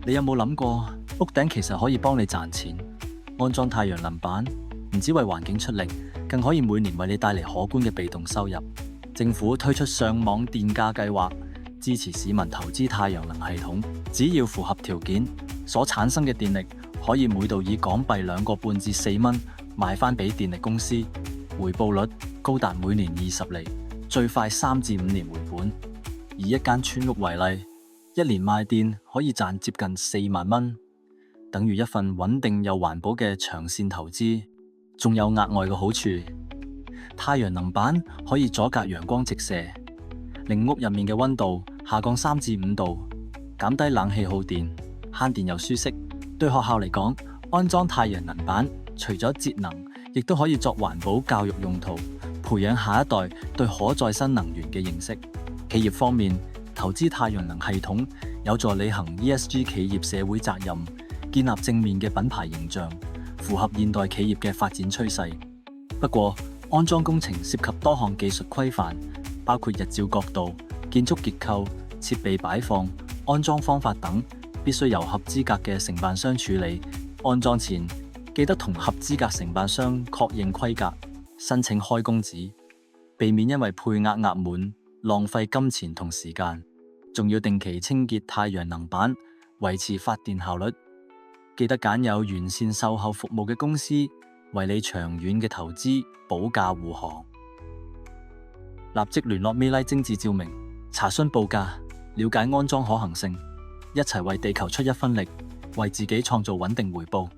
你有冇諗過，屋頂其實可以幫你賺錢？安裝太陽能板唔只為環境出力，更可以每年為你帶嚟可觀嘅被動收入。政府推出上網電價計劃，支持市民投資太陽能系統，只要符合條件，所產生嘅電力可以每度以港幣2.5至4蚊賣翻俾電力公司，回報率高達每年20厘，最快3至5年回本。以一間村屋為例，一年賣電可以賺接近4萬蚊，等於一份穩定又環保嘅長線投資。仲有額外嘅好處，太陽能板可以阻隔陽光直射，令屋入面嘅溫度下降3至5度，減低冷氣耗電，慳電又舒適。對學校嚟講，安裝太陽能板除咗節能，亦都可以作環保教育用途，培養下一代對可再生能源嘅認識。企業方面，投資太陽能系統有助履行 ESG 企業社會責任，建立正面嘅品牌形象，符合現代企業嘅發展趨勢。不過，安裝工程涉及多項技術規範，包括日照角度、建築結構、設備擺放、安裝方法等，必須由合資格嘅承辦商處理。安裝前，記得同合資格承辦商確認規格，申請開工紙，避免因為配額額滿，浪費金錢同時間。仲要定期清潔太陽能板，維持發電效率。記得揀有完善售後服務嘅公司，為你長遠嘅投資保駕護航。立即聯絡美麗精緻照明，查詢報價，了解安裝可行性，一齊為地球出一分力，為自己創造穩定回報。